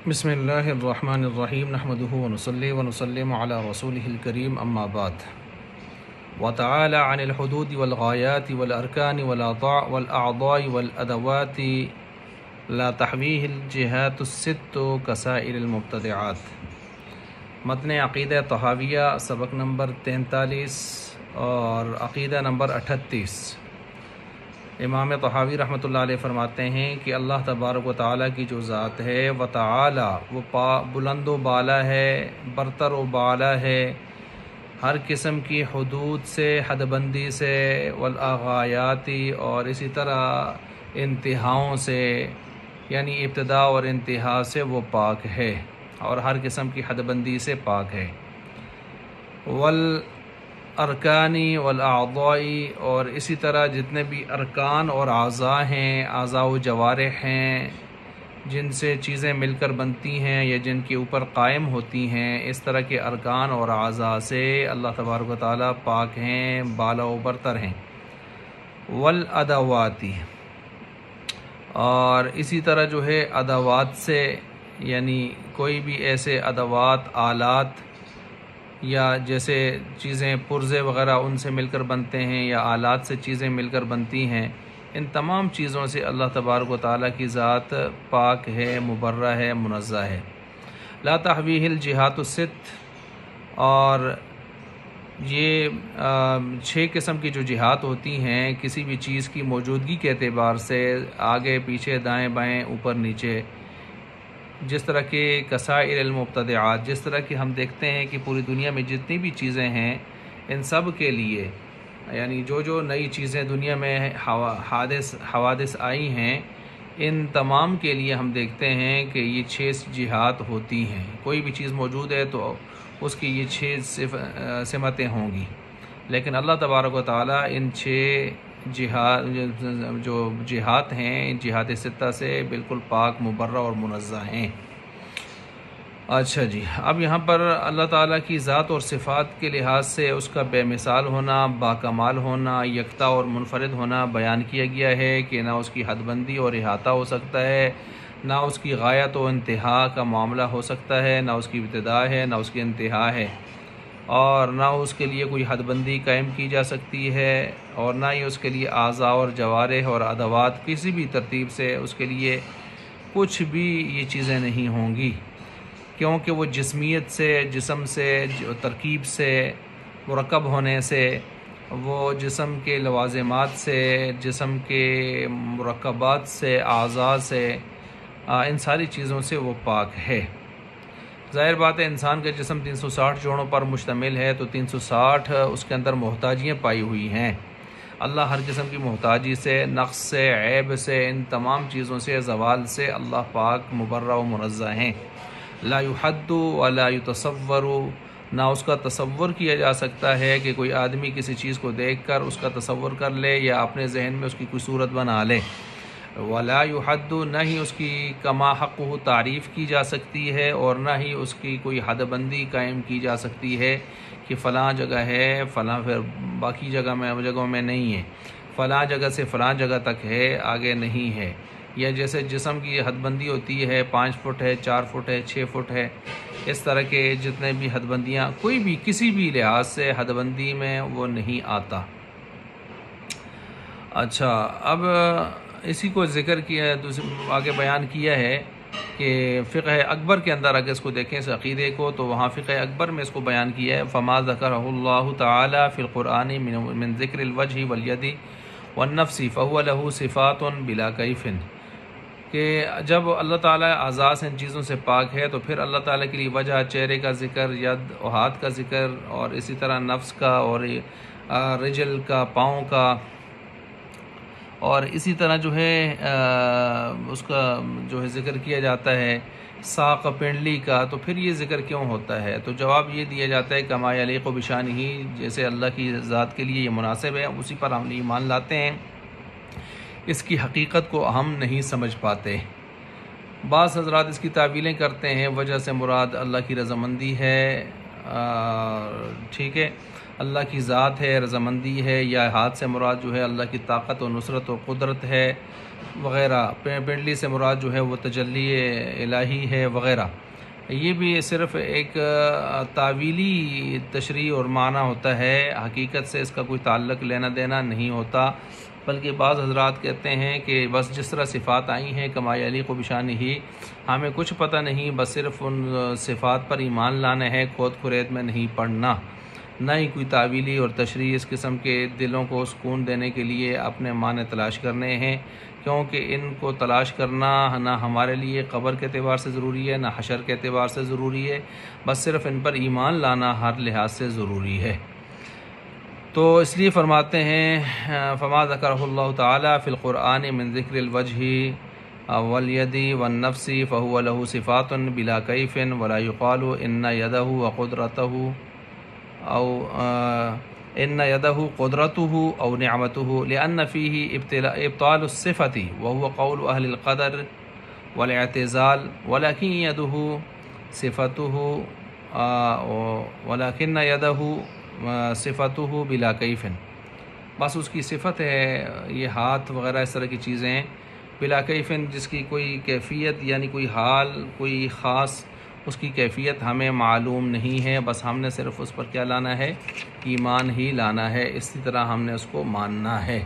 بسم اللہ الرحمن الرحیم نحمدہ ونصلی ونسلم علی رسولہ الکریم اما بعد وتعالی عن الحدود والغایات والارکان والاعضاء والادوات لا تحویہ الجہات الست کسائر المبتدعات۔ متن عقیدہ طحاویہ سبق نمبر 43 اور عقیدہ نمبر 38۔ امام طحاوی رحمۃ اللہ علیہ فرماتے ہیں کہ اللہ تبارک و تعالیٰ کی جو ذات ہے و تعالی وہ بلند و بالا ہے، برتر و بالا ہے، ہر قسم کی حدود سے، حد بندی سے، والاغایاتی اور اسی طرح انتہاؤں سے، یعنی ابتدا اور انتہا سے وہ پاک ہے اور ہر قسم کی حد بندی سے پاک ہے، ارکانی والاعضائی اور اسی طرح جتنے بھی ارکان اور اعضاء ہیں، اعضاء و جوارح ہیں، جن سے چیزیں مل کر بنتی ہیں یا جن کے اوپر قائم ہوتی ہیں، اس طرح کے ارکان اور اعضاء سے اللہ تبارک و تعالیٰ پاک ہیں، بالا و برتر ہیں۔ والادواتی اور اسی طرح جو ہے ادوات سے، یعنی کوئی بھی ایسے ادوات، آلات یا جیسے چیزیں پرزے وغیرہ ان سے مل کر بنتے ہیں یا آلات سے چیزیں مل کر بنتی ہیں، ان تمام چیزوں سے اللہ تبارک و تعالیٰ کی ذات پاک ہے، مبرہ ہے، منزہ ہے۔ لا تحویہ الجہات الست، اور یہ 6 قسم کی جو جہات ہوتی ہیں کسی بھی چیز کی موجودگی کے اعتبار سے، آگے پیچھے دائیں بائیں اوپر نیچے، جس طرح کے کسائر المبتدعات، جس طرح کہ ہم دیکھتے ہیں کہ پوری دنیا میں جتنی بھی چیزیں ہیں ان سب کے لیے، یعنی جو نئی چیزیں دنیا میں حوادث آئی ہیں، ان تمام کے لیے ہم دیکھتے ہیں کہ یہ 6 جہات ہوتی ہیں۔ کوئی بھی چیز موجود ہے تو اس کی یہ 6 سمتیں ہوں گی، لیکن اللہ تبارک و تعالیٰ ان 6 جو جہات ہیں، ان جہات ستہ سے بالکل پاک، مبرہ اور منزہ ہیں۔ اچھا جی، اب یہاں پر اللہ تعالیٰ کی ذات اور صفات کے لحاظ سے اس کا بے مثال ہونا، باکمال ہونا، یکتا اور منفرد ہونا بیان کیا گیا ہے کہ نہ اس کی حد بندی اور احاطہ ہو سکتا ہے، نہ اس کی غایت و انتہا کا معاملہ ہو سکتا ہے، نہ اس کی ابتدا ہے، نہ اس کی انتہا ہے، اور نہ اس کے لیے کوئی حد بندی قائم کی جا سکتی ہے، اور نہ ہی اس کے لیے اعضاء اور جوارح اور ادوات کسی بھی ترتیب سے اس کے لیے کچھ بھی یہ چیزیں نہیں ہوں گی، کیونکہ وہ جسمیت سے، جسم سے، ترکیب سے، مرکب ہونے سے، وہ جسم کے لوازمات سے، جسم کے مرکبات سے، اعضاء سے، ان ساری چیزوں سے وہ پاک ہے۔ ظاہر بات ہے انسان کا جسم 360 جوڑوں پر مشتمل ہے، تو 360 اس کے اندر محتاجیاں پائی ہوئی ہیں۔ اللہ ہر قسم کی محتاجی سے، نقص سے، عیب سے، ان تمام چیزوں سے، زوال سے اللہ پاک، مبرہ و منزہ ہیں۔ لا یحد ولا یتصور، نہ اس کا تصور کیا جا سکتا ہے کہ کوئی آدمی کسی چیز کو دیکھ کر اس کا تصور کر لے یا اپنے ذہن میں اس کی کوئی صورت بنا لے۔ ولا یحد، نہ ہی اس کی کما حق تعریف کی جا سکتی ہے، اور نہ ہی اس کی کوئی حد بندی قائم کی جا سکتی ہے کہ فلاں جگہ ہے، فلاں پھر باقی جگہوں میں نہیں ہے، فلاں جگہ سے فلاں جگہ تک ہے، آگے نہیں ہے۔ یا جیسے جسم کی حد بندی ہوتی ہے، 5 فٹ ہے، 4 فٹ ہے، 6 فٹ ہے، اس طرح کے جتنے بھی حد بندیاں، کوئی بھی کسی بھی لحاظ سے حد بندی میں وہ نہیں آتا۔ اچھا، اب اسی کو ذکر کیا، آگے بیان کیا ہے کہ فقہ اکبر کے اندر اگر اس کو دیکھیں اس عقیدے کو، تو وہاں فقہ اکبر میں اس کو بیان کیا ہے، فما ذکرہ اللہ تعالی فی القرآن من ذکر الوجہ والید والنفس فہو لہ صفات بلا کیف، کہ جب اللہ تعالیٰ اعضاء سے ان چیزوں سے پاک ہے تو پھر اللہ تعالیٰ کے لیے وجہ، چہرے کا ذکر، ید و ہاتھ کا ذکر، اور اسی طرح نفس کا، اور رجل کا، پاؤں کا، اور اسی طرح جو ہے اس کا جو ہے ذکر کیا جاتا ہے ساق، پنڈلی کا، تو پھر یہ ذکر کیوں ہوتا ہے؟ تو جواب یہ دیا جاتا ہے کما یلیق بشانہ، جیسے اللہ کی ذات کے لیے یہ مناسب ہے، اسی پر ہم ایمان لاتے ہیں، اس کی حقیقت کو ہم نہیں سمجھ پاتے۔ بعض حضرات اس کی تعویلیں کرتے ہیں، وجہ سے مراد اللہ کی رضامندی ہے، ٹھیک ہے، اللہ کی ذات ہے، رضامندی ہے، یا ہاتھ سے مراد جو ہے اللہ کی طاقت و نصرت و قدرت ہے وغیرہ، پنڈلی سے مراد جو ہے وہ تجلی الہی ہے وغیرہ. یہ بھی صرف ایک تعویلی تشریح اور معنی ہوتا ہے، حقیقت سے اس کا کوئی تعلق لینا دینا نہیں ہوتا. بلکہ بعض حضرات کہتے ہیں کہ بس جس طرح صفات آئی ہیں کما یلیق بشانہ ہی، ہمیں کچھ پتہ نہیں، بس صرف ان صفات پر ایمان لانا ہے، کھود کھرید میں نہیں پڑھنا، نہ ہی کوئی تعویلی اور تشریح اس قسم کے دلوں کو سکون دینے کے لیے اپنے معنی تلاش کرنے ہیں، کیونکہ ان کو تلاش کرنا نہ ہمارے لیے قبر کے اعتبار سے ضروری ہے، نہ حشر کے اعتبار سے ضروری ہے، بس صرف ان پر ایمان لانا ہر لحاظ سے ضروری ہے. تو اس لیے فرماتے ہیں فما ذکرہ اللہ تعالیٰ فی القرآن من ذکر الوجہ والید والنفس فہو لہ صفات بلا کیف ولا یقال ان یدہ وقدرتہ او ان یدہ قدرتہ او نعمتہ لأن فیہ ابطال الصفت وهو قول اہل القدر والاعتزال ولکن یدہ صفتہ ولکن یدہ صفتہ بلا کیف، بس اس کی صفت ہے یہ ہاتھ وغیرہ اس طرح کی چیزیں بلا کیف، جس کی کوئی کیفیت یعنی کوئی حال کوئی خاص اس کی کیفیت ہمیں معلوم نہیں ہے، بس ہم نے صرف اس پر کیا لانا ہے، ایمان ہی لانا ہے، اسی طرح ہم نے اس کو ماننا ہے.